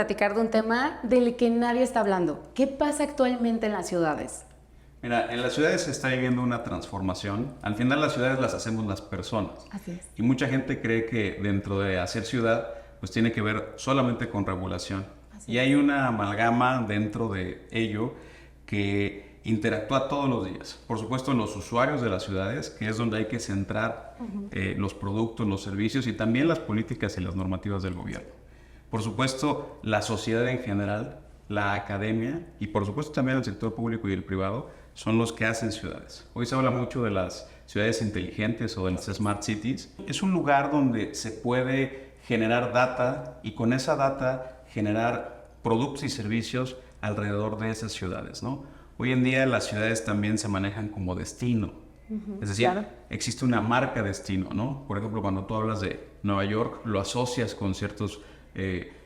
platicar de un tema del que nadie está hablando. ¿Qué pasa actualmente en las ciudades? Mira, en las ciudades se está viviendo una transformación. Al final las ciudades las hacemos las personas. Así es. Y mucha gente cree que dentro de hacer ciudad, pues tiene que ver solamente con regulación. Y hay una amalgama dentro de ello que interactúa todos los días. Por supuesto, en los usuarios de las ciudades, que es donde hay que centrar los productos, los servicios y también las políticas y las normativas del gobierno. Por supuesto, la sociedad en general, la academia y por supuesto también el sector público y el privado son los que hacen ciudades. Hoy se habla mucho de las ciudades inteligentes o de las smart cities. Es un lugar donde se puede generar data y con esa data generar productos y servicios alrededor de esas ciudades, ¿no? Hoy en día las ciudades también se manejan como destino. Es decir, claro, existe una marca destino, ¿no? Por ejemplo, cuando tú hablas de Nueva York, lo asocias con ciertos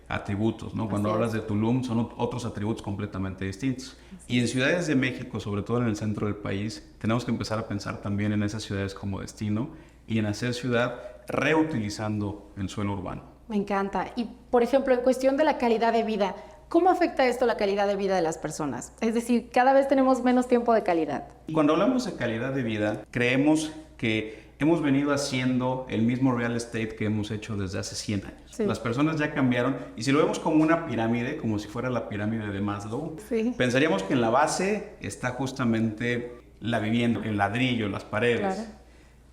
atributos, ¿no? Cuando hablas de Tulum, son otros atributos completamente distintos. Y en ciudades de México, sobre todo en el centro del país, tenemos que empezar a pensar también en esas ciudades como destino y en hacer ciudad reutilizando el suelo urbano. Me encanta. Y, por ejemplo, en cuestión de la calidad de vida, ¿cómo afecta esto la calidad de vida de las personas? Es decir, cada vez tenemos menos tiempo de calidad. Cuando hablamos de calidad de vida, creemos que hemos venido haciendo el mismo real estate que hemos hecho desde hace 100 años. Sí. Las personas ya cambiaron y si lo vemos como una pirámide, como si fuera la pirámide de Maslow, sí, pensaríamos que en la base está justamente la vivienda, el ladrillo, las paredes. Claro.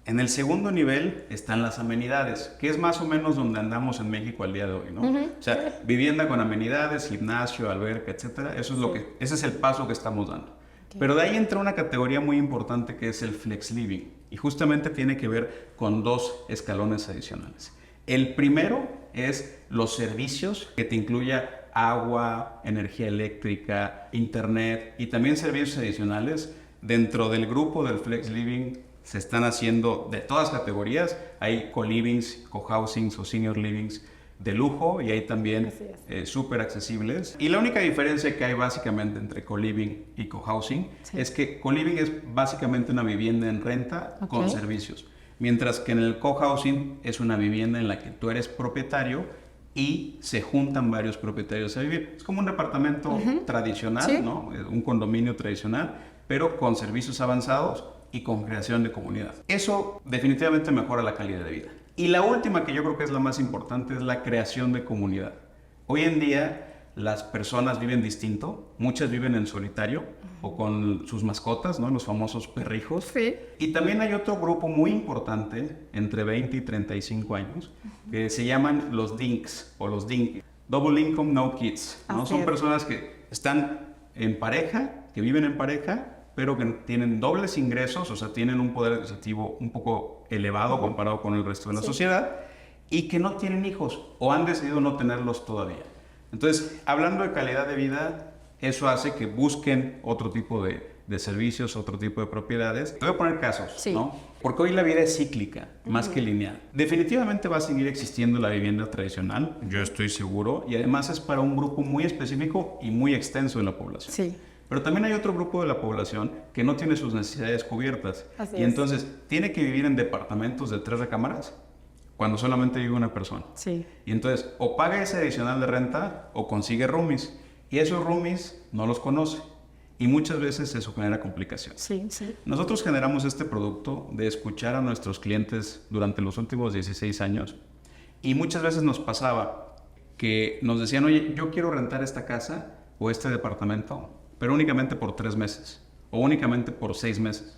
En el segundo nivel están las amenidades, que es más o menos donde andamos en México al día de hoy, ¿no? O sea, vivienda con amenidades, gimnasio, alberca, etcétera. Eso es ese es el paso que estamos dando. Pero de ahí entra una categoría muy importante que es el flex living y justamente tiene que ver con dos escalones adicionales. El primero es los servicios que te incluya agua, energía eléctrica, internet y también servicios adicionales. Dentro del grupo del flex living se están haciendo de todas categorías. Hay co-livings, co-housings o senior livings de lujo y hay también súper accesibles. Y la única diferencia que hay básicamente entre co-living y co-housing es que co-living es básicamente una vivienda en renta con servicios, mientras que en el co-housing es una vivienda en la que tú eres propietario y se juntan varios propietarios a vivir. Es como un departamento tradicional, ¿no? Un condominio tradicional, pero con servicios avanzados y con creación de comunidad. Eso definitivamente mejora la calidad de vida. Y la última, que yo creo que es la más importante, es la creación de comunidad. Hoy en día las personas viven distinto, muchas viven en solitario o con sus mascotas, ¿no? Los famosos perrijos. Sí. Y también hay otro grupo muy importante, entre 20 y 35 años, que se llaman los DINKs o los DINK, Double Income No Kids, ¿no? Son personas que están en pareja, que viven en pareja, pero que tienen dobles ingresos, o sea, tienen un poder adquisitivo un poco elevado comparado con el resto de la sociedad, y que no tienen hijos o han decidido no tenerlos todavía. Entonces, hablando de calidad de vida, eso hace que busquen otro tipo de servicios, otro tipo de propiedades. Te voy a poner casos, ¿no? Porque hoy la vida es cíclica, más que lineal. Definitivamente va a seguir existiendo la vivienda tradicional, yo estoy seguro, y además es para un grupo muy específico y muy extenso de la población. Sí. Pero también hay otro grupo de la población que no tiene sus necesidades cubiertas. Así es. Entonces tiene que vivir en departamentos de 3 recámaras cuando solamente vive una persona. Sí. Y entonces o paga ese adicional de renta o consigue roomies. Y esos roomies no los conoce. Y muchas veces eso genera complicaciones. Sí, sí. Nosotros generamos este producto de escuchar a nuestros clientes durante los últimos 16 años. Y muchas veces nos pasaba que nos decían, oye, yo quiero rentar esta casa o este departamento, pero únicamente por 3 meses o únicamente por 6 meses.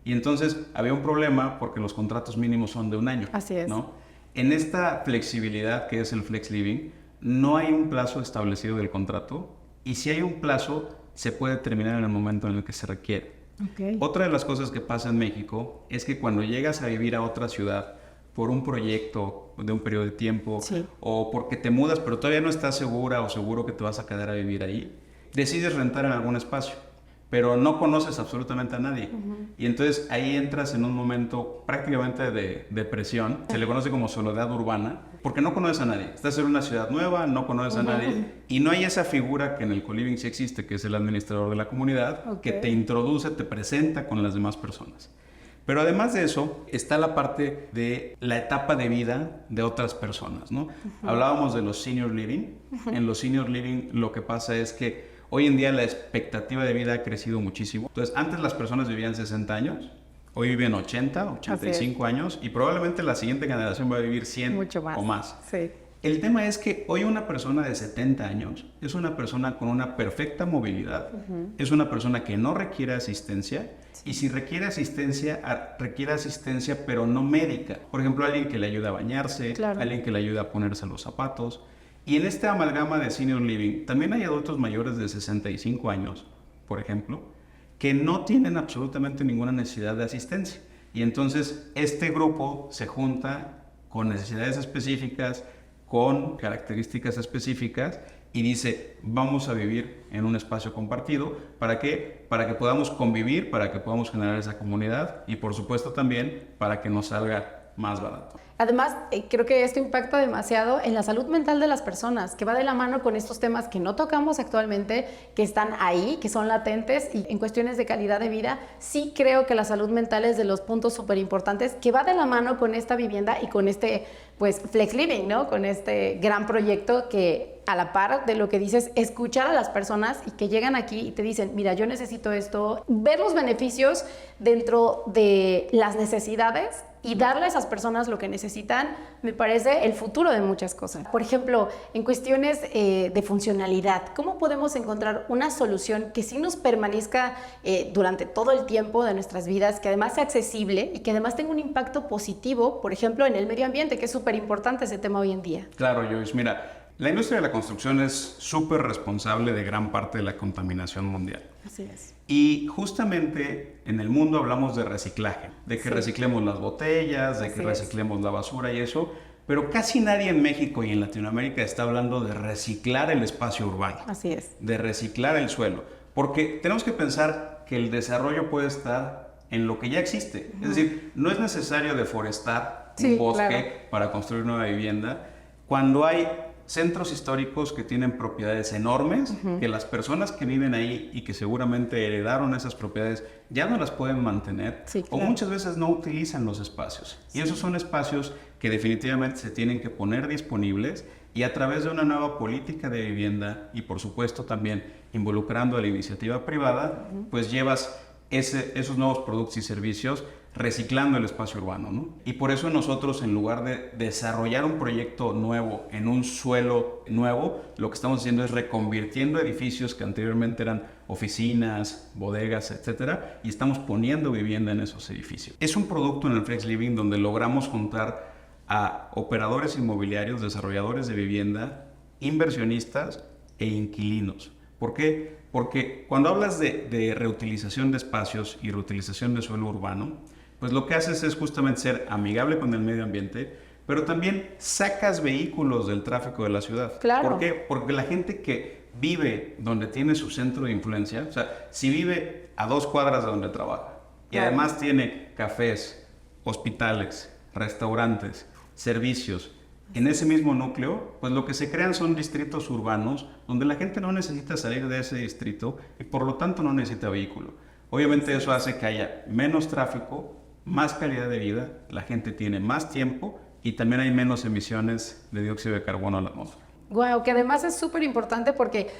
Y entonces había un problema porque los contratos mínimos son de 1 año. Así es. ¿No? En esta flexibilidad que es el flex living, no hay un plazo establecido del contrato y si hay un plazo, se puede terminar en el momento en el que se requiere. Otra de las cosas que pasa en México es que cuando llegas a vivir a otra ciudad por un proyecto de un periodo de tiempo o porque te mudas pero todavía no estás segura o seguro que te vas a quedar a vivir ahí, decides rentar en algún espacio, pero no conoces absolutamente a nadie. Y entonces ahí entras en un momento prácticamente de depresión, se le conoce como soledad urbana, porque no conoces a nadie. Estás en una ciudad nueva, no conoces a nadie, y no hay esa figura que en el co-living sí existe, que es el administrador de la comunidad, que te introduce, te presenta con las demás personas. Pero además de eso, está la parte de la etapa de vida de otras personas, ¿no? Hablábamos de los senior living. En los senior living lo que pasa es que hoy en día la expectativa de vida ha crecido muchísimo. Entonces, antes las personas vivían 60 años, hoy viven 80, 85 años y probablemente la siguiente generación va a vivir 100 mucho más. o más. Sí. El tema es que hoy una persona de 70 años es una persona con una perfecta movilidad, es una persona que no requiere asistencia y si requiere asistencia pero no médica. Por ejemplo, alguien que le ayude a bañarse, alguien que le ayude a ponerse los zapatos. Y en esta amalgama de senior living también hay adultos mayores de 65 años, por ejemplo, que no tienen absolutamente ninguna necesidad de asistencia. Y entonces este grupo se junta con necesidades específicas, con características específicas y dice, vamos a vivir en un espacio compartido. ¿Para qué? Para que podamos convivir, para que podamos generar esa comunidad y por supuesto también para que nos salga más barato. Además, creo que esto impacta demasiado en la salud mental de las personas, que va de la mano con estos temas que no tocamos actualmente, que están ahí, que son latentes y en cuestiones de calidad de vida. Sí creo que la salud mental es de los puntos súper importantes, que va de la mano con esta vivienda y con este, pues, Flex Living, ¿no? Con este gran proyecto que, a la par de lo que dices, escuchar a las personas y que llegan aquí y te dicen, mira, yo necesito esto, ver los beneficios dentro de las necesidades y darle a esas personas lo que necesitan, me parece el futuro de muchas cosas. Por ejemplo, en cuestiones de funcionalidad, ¿cómo podemos encontrar una solución que sí nos permanezca durante todo el tiempo de nuestras vidas, que además sea accesible y que además tenga un impacto positivo, por ejemplo, en el medio ambiente, que es súper importante ese tema hoy en día? Claro, Joyce, mira, la industria de la construcción es súper responsable de gran parte de la contaminación mundial. Así es. Y justamente en el mundo hablamos de reciclaje, de que reciclemos las botellas, de que reciclemos la basura y eso, pero casi nadie en México y en Latinoamérica está hablando de reciclar el espacio urbano. Así es. De reciclar el suelo, porque tenemos que pensar que el desarrollo puede estar en lo que ya existe. Es decir, no es necesario deforestar un bosque para construir nueva vivienda cuando hay centros históricos que tienen propiedades enormes, que las personas que viven ahí y que seguramente heredaron esas propiedades ya no las pueden mantener o muchas veces no utilizan los espacios. Y esos son espacios que definitivamente se tienen que poner disponibles y a través de una nueva política de vivienda y por supuesto también involucrando a la iniciativa privada, pues llevas esos nuevos productos y servicios reciclando el espacio urbano, ¿no? Y por eso nosotros, en lugar de desarrollar un proyecto nuevo en un suelo nuevo, lo que estamos haciendo es reconvirtiendo edificios que anteriormente eran oficinas, bodegas, etcétera, y estamos poniendo vivienda en esos edificios. Es un producto en el Flex Living donde logramos juntar a operadores inmobiliarios, desarrolladores de vivienda, inversionistas e inquilinos. ¿Por qué? Porque cuando hablas de reutilización de espacios y reutilización de suelo urbano, pues lo que haces es justamente ser amigable con el medio ambiente, pero también sacas vehículos del tráfico de la ciudad. Claro. ¿Por qué? Porque la gente que vive donde tiene su centro de influencia, o sea, si vive a 2 cuadras de donde trabaja y además tiene cafés, hospitales, restaurantes, servicios, en ese mismo núcleo, pues lo que se crean son distritos urbanos donde la gente no necesita salir de ese distrito y por lo tanto no necesita vehículo. Obviamente eso hace que haya menos tráfico, más calidad de vida, la gente tiene más tiempo y también hay menos emisiones de dióxido de carbono a la atmósfera. Wow, que además es súper importante porque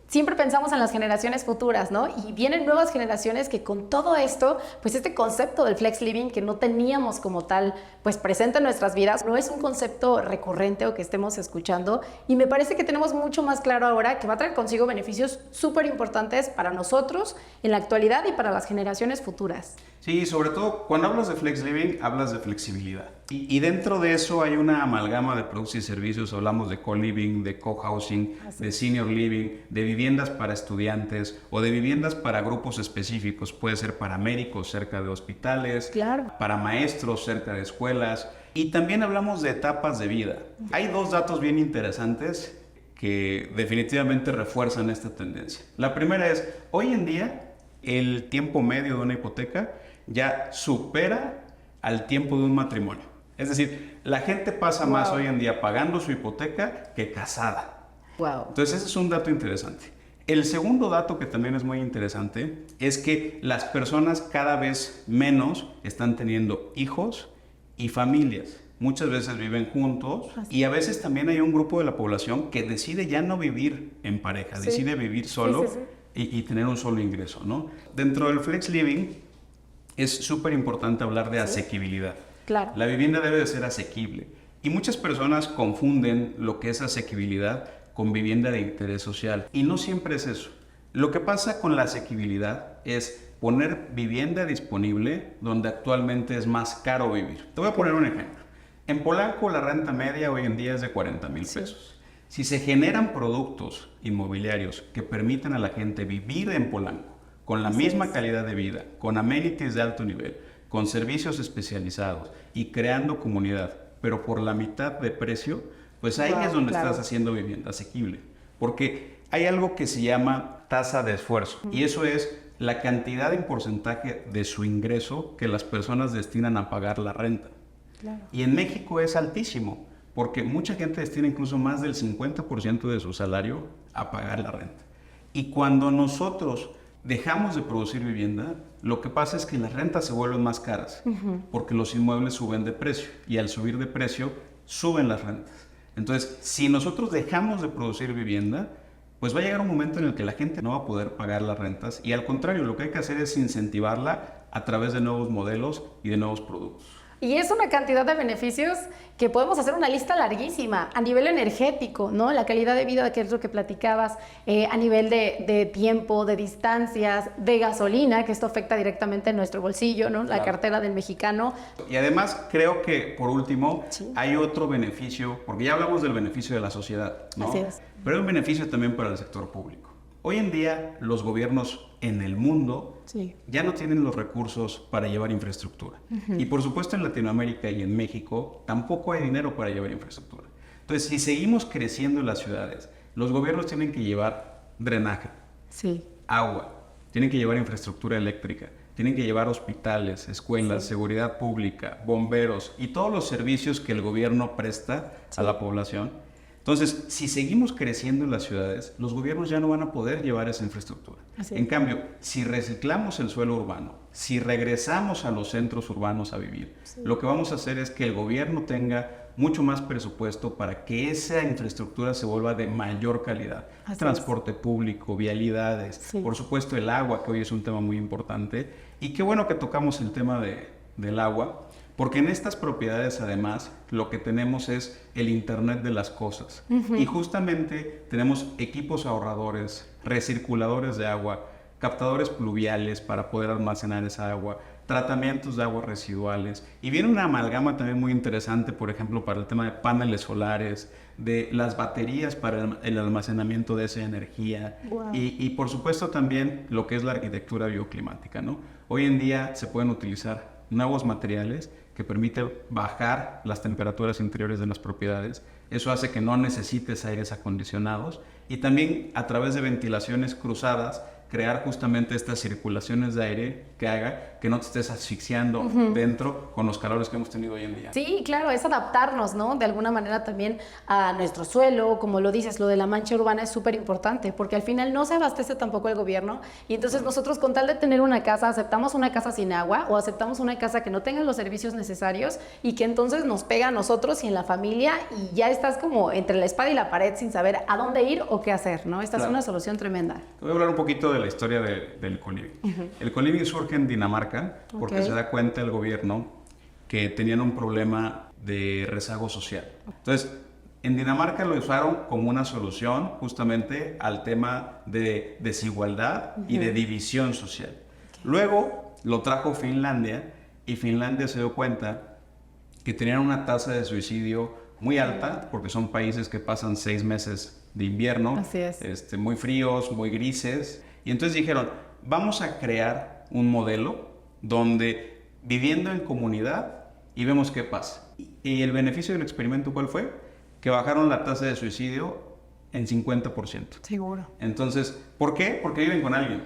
siempre pensamos en las generaciones futuras, ¿no? Y vienen nuevas generaciones que con todo esto, pues este concepto del Flex Living que no teníamos como tal, pues presente en nuestras vidas, no es un concepto recurrente o que estemos escuchando y me parece que tenemos mucho más claro ahora que va a traer consigo beneficios súper importantes para nosotros en la actualidad y para las generaciones futuras. Sí, sobre todo cuando hablas de Flex Living, hablas de flexibilidad. Y dentro de eso hay una amalgama de productos y servicios. Hablamos de co-living, de co-housing, de senior living, de viviendas para estudiantes o de viviendas para grupos específicos. Puede ser para médicos cerca de hospitales, para maestros cerca de escuelas. Y también hablamos de etapas de vida. Hay 2 datos bien interesantes que definitivamente refuerzan esta tendencia. La primera es, hoy en día, el tiempo medio de una hipoteca ya supera al tiempo de un matrimonio. Es decir, la gente pasa más hoy en día pagando su hipoteca que casada. Wow. Entonces ese es un dato interesante. El segundo dato que también es muy interesante es que las personas cada vez menos están teniendo hijos y familias. Muchas veces viven juntos y a veces también hay un grupo de la población que decide ya no vivir en pareja, sí, decide vivir solo, sí, sí, sí. Y tener un solo ingreso, ¿no? Dentro del Flex Living es súper importante hablar de asequibilidad. Claro. La vivienda debe de ser asequible y muchas personas confunden lo que es asequibilidad con vivienda de interés social. Y no siempre es eso. Lo que pasa con la asequibilidad es poner vivienda disponible donde actualmente es más caro vivir. Te voy a poner un ejemplo. En Polanco la renta media hoy en día es de 40,000 pesos. Sí. Si se generan productos inmobiliarios que permitan a la gente vivir en Polanco con la misma calidad de vida, con amenities de alto nivel, con servicios especializados y creando comunidad, pero por la mitad de precio, pues ahí es donde estás haciendo vivienda asequible. Porque hay algo que se llama tasa de esfuerzo. Y eso es la cantidad en porcentaje de su ingreso que las personas destinan a pagar la renta. Claro. Y en México es altísimo, porque mucha gente destina incluso más del 50% de su salario a pagar la renta. Y cuando nosotros dejamos de producir vivienda, lo que pasa es que las rentas se vuelven más caras, porque los inmuebles suben de precio. Y al subir de precio, suben las rentas. Entonces, si nosotros dejamos de producir vivienda, pues va a llegar un momento en el que la gente no va a poder pagar las rentas y al contrario, lo que hay que hacer es incentivarla a través de nuevos modelos y de nuevos productos. Y es una cantidad de beneficios que podemos hacer una lista larguísima a nivel energético, ¿no? La calidad de vida, que es lo que platicabas, a nivel de tiempo, de distancias, de gasolina, que esto afecta directamente en nuestro bolsillo, ¿no? La cartera del mexicano. Y además creo que, por último, hay otro beneficio, porque ya hablamos del beneficio de la sociedad, ¿no? Así es. Pero hay un beneficio también para el sector público. Hoy en día los gobiernos en el mundo ya no tienen los recursos para llevar infraestructura. Y por supuesto en Latinoamérica y en México tampoco hay dinero para llevar infraestructura. Entonces, si seguimos creciendo en las ciudades, los gobiernos tienen que llevar drenaje, agua, tienen que llevar infraestructura eléctrica, tienen que llevar hospitales, escuelas, seguridad pública, bomberos y todos los servicios que el gobierno presta a la población. Entonces, si seguimos creciendo en las ciudades, los gobiernos ya no van a poder llevar esa infraestructura. En cambio, si reciclamos el suelo urbano, si regresamos a los centros urbanos a vivir, lo que vamos a hacer es que el gobierno tenga mucho más presupuesto para que esa infraestructura se vuelva de mayor calidad. Transporte público, vialidades, por supuesto el agua, que hoy es un tema muy importante. Y qué bueno que tocamos el tema del agua, porque en estas propiedades, además, lo que tenemos es el Internet de las cosas. Y justamente tenemos equipos ahorradores, recirculadores de agua, captadores pluviales para poder almacenar esa agua, tratamientos de aguas residuales. Y viene una amalgama también muy interesante, por ejemplo, para el tema de paneles solares, de las baterías para el almacenamiento de esa energía. Y por supuesto también lo que es la arquitectura bioclimática, ¿no? Hoy en día se pueden utilizar nuevos materiales que permiten bajar las temperaturas interiores de las propiedades. Eso hace que no necesites aires acondicionados y también a través de ventilaciones cruzadas crear justamente estas circulaciones de aire que haga que no te estés asfixiando dentro con los calores que hemos tenido hoy en día. Sí, claro, es adaptarnos, ¿no? De alguna manera también a nuestro suelo, como lo dices, lo de la mancha urbana es súper importante, porque al final no se abastece tampoco el gobierno y entonces nosotros con tal de tener una casa, aceptamos una casa sin agua o aceptamos una casa que no tenga los servicios necesarios y que entonces nos pega a nosotros y en la familia y ya estás como entre la espada y la pared sin saber a dónde ir o qué hacer, ¿no? Esta es una solución tremenda. Te voy a hablar un poquito de la historia del coliving. El coliving surge en Dinamarca porque se da cuenta el gobierno que tenían un problema de rezago social. Entonces, en Dinamarca lo usaron como una solución justamente al tema de desigualdad y de división social. Luego lo trajo Finlandia y Finlandia se dio cuenta que tenían una tasa de suicidio muy alta porque son países que pasan 6 meses de invierno, muy fríos, muy grises. Y entonces dijeron, vamos a crear un modelo donde viviendo en comunidad y vemos qué pasa. Y el beneficio del experimento, ¿cuál fue? Que bajaron la tasa de suicidio en 50%. Seguro. Entonces, ¿por qué? Porque viven con alguien.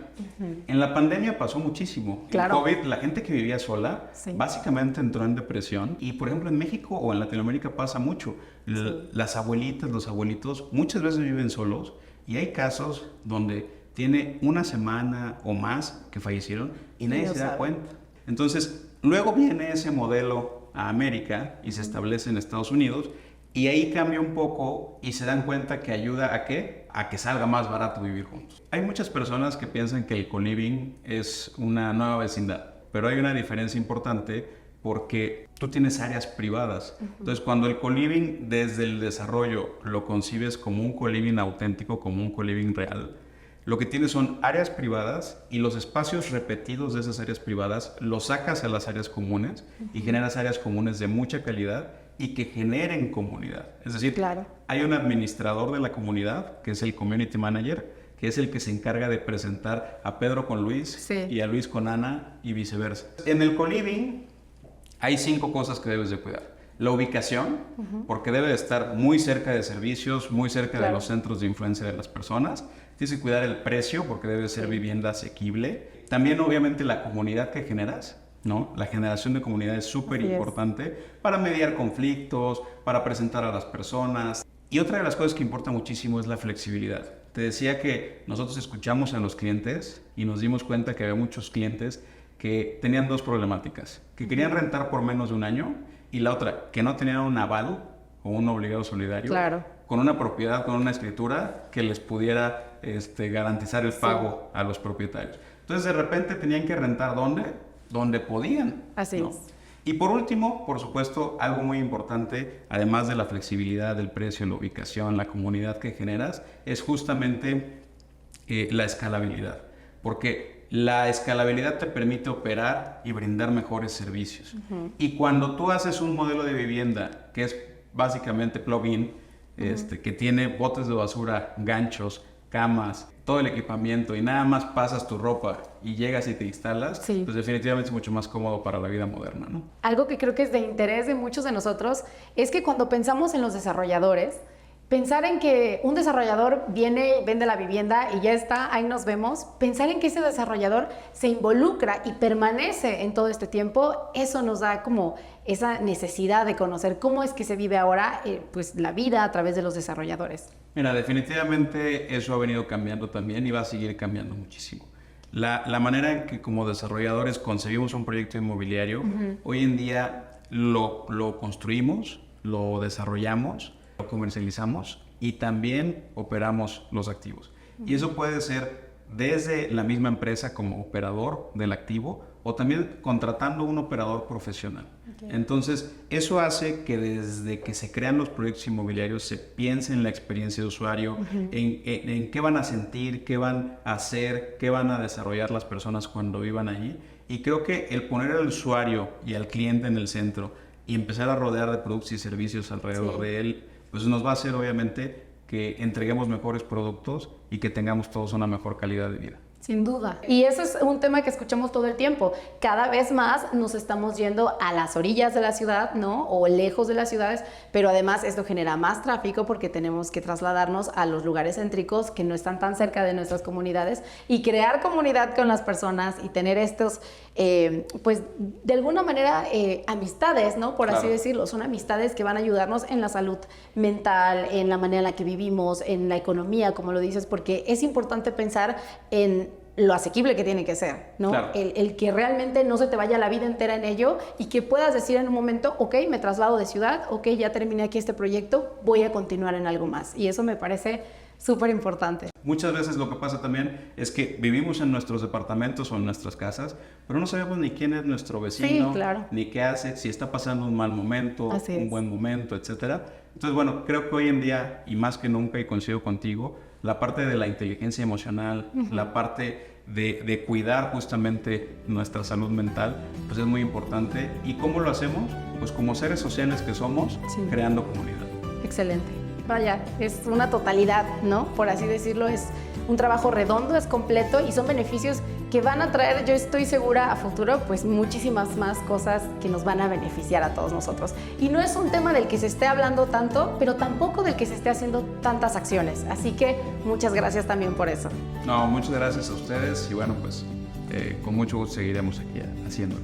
En la pandemia pasó muchísimo. Claro. En COVID, la gente que vivía sola básicamente entró en depresión. Y, por ejemplo, en México o en Latinoamérica pasa mucho. Las abuelitas, los abuelitos, muchas veces viven solos Y hay casos donde tiene una semana o más que fallecieron y nadie se da cuenta. Entonces, luego viene ese modelo a América y se establece en Estados Unidos y ahí cambia un poco y se dan cuenta que ayuda ¿a qué? A que salga más barato vivir juntos. Hay muchas personas que piensan que el co-living es una nueva vecindad, pero hay una diferencia importante porque tú tienes áreas privadas. Entonces, cuando el co-living desde el desarrollo lo concibes como un co-living auténtico, como un co-living real, lo que tienes son áreas privadas y los espacios repetidos de esas áreas privadas los sacas a las áreas comunes y generas áreas comunes de mucha calidad y que generen comunidad. Es decir, hay un administrador de la comunidad, que es el community manager, que es el que se encarga de presentar a Pedro con Luis y a Luis con Ana y viceversa. En el co-living hay 5 cosas que debes de cuidar. La ubicación, porque debe de estar muy cerca de servicios, muy cerca de los centros de influencia de las personas. Tienes que cuidar el precio, porque debe ser vivienda asequible. También, obviamente, la comunidad que generas, ¿no? La generación de comunidad es súper importante para mediar conflictos, para presentar a las personas. Y otra de las cosas que importa muchísimo es la flexibilidad. Te decía que nosotros escuchamos a los clientes y nos dimos cuenta que había muchos clientes que tenían 2 problemáticas, que querían rentar por menos de un año y la otra, que no tenían un aval o un obligado solidario con una propiedad, con una escritura que les pudiera garantizar el pago a los propietarios. Entonces, de repente tenían que rentar donde podían. Así es. Y por último, por supuesto, algo muy importante, además de la flexibilidad del precio, la ubicación, la comunidad que generas, es justamente la escalabilidad. Porque la escalabilidad te permite operar y brindar mejores servicios. Y cuando tú haces un modelo de vivienda que es básicamente plug-in, que tiene botes de basura, ganchos, camas, todo el equipamiento y nada más pasas tu ropa y llegas y te instalas, pues definitivamente es mucho más cómodo para la vida moderna, ¿no? Algo que creo que es de interés de muchos de nosotros es que cuando pensamos en los desarrolladores, pensar en que un desarrollador viene y vende la vivienda y ya está, ahí nos vemos, pensar en que ese desarrollador se involucra y permanece en todo este tiempo, eso nos da como esa necesidad de conocer cómo es que se vive ahora pues la vida a través de los desarrolladores. Mira, definitivamente eso ha venido cambiando también y va a seguir cambiando muchísimo. La manera en que como desarrolladores concebimos un proyecto inmobiliario, hoy en día lo construimos, lo desarrollamos, lo comercializamos y también operamos los activos. Y eso puede ser desde la misma empresa como operador del activo o también contratando un operador profesional. Entonces, eso hace que desde que se crean los proyectos inmobiliarios se piense en la experiencia de usuario, en qué van a sentir, qué van a hacer, qué van a desarrollar las personas cuando vivan allí. Y creo que el poner al usuario y al cliente en el centro y empezar a rodear de productos y servicios alrededor de él, pues nos va a hacer obviamente que entreguemos mejores productos y que tengamos todos una mejor calidad de vida. Sin duda. Y eso es un tema que escuchamos todo el tiempo. Cada vez más nos estamos yendo a las orillas de la ciudad, ¿no? O lejos de las ciudades, pero además esto genera más tráfico porque tenemos que trasladarnos a los lugares céntricos que no están tan cerca de nuestras comunidades y crear comunidad con las personas y tener estos, pues de alguna manera, amistades, ¿no? Por así decirlo. Son amistades que van a ayudarnos en la salud mental, en la manera en la que vivimos, en la economía, como lo dices, porque es importante pensar en lo asequible que tiene que ser, ¿no? El que realmente no se te vaya la vida entera en ello y que puedas decir en un momento, ok, me traslado de ciudad, ok, ya terminé aquí este proyecto, voy a continuar en algo más. Y eso me parece súper importante. Muchas veces lo que pasa también es que vivimos en nuestros departamentos o en nuestras casas, pero no sabemos ni quién es nuestro vecino, ni qué hace, si está pasando un mal momento, un buen momento, etcétera. Entonces, bueno, creo que hoy en día, y más que nunca, y coincido contigo, la parte de la inteligencia emocional, la parte de cuidar justamente nuestra salud mental, pues es muy importante. ¿Y cómo lo hacemos? Pues como seres sociales que somos, creando comunidad. Excelente. Vaya, es una totalidad, ¿no? Por así decirlo, es un trabajo redondo, es completo y son beneficios que van a traer, yo estoy segura, a futuro, pues muchísimas más cosas que nos van a beneficiar a todos nosotros. Y no es un tema del que se esté hablando tanto, pero tampoco del que se esté haciendo tantas acciones. Así que muchas gracias también por eso. No, muchas gracias a ustedes y bueno, pues con mucho gusto seguiremos aquí haciéndolo.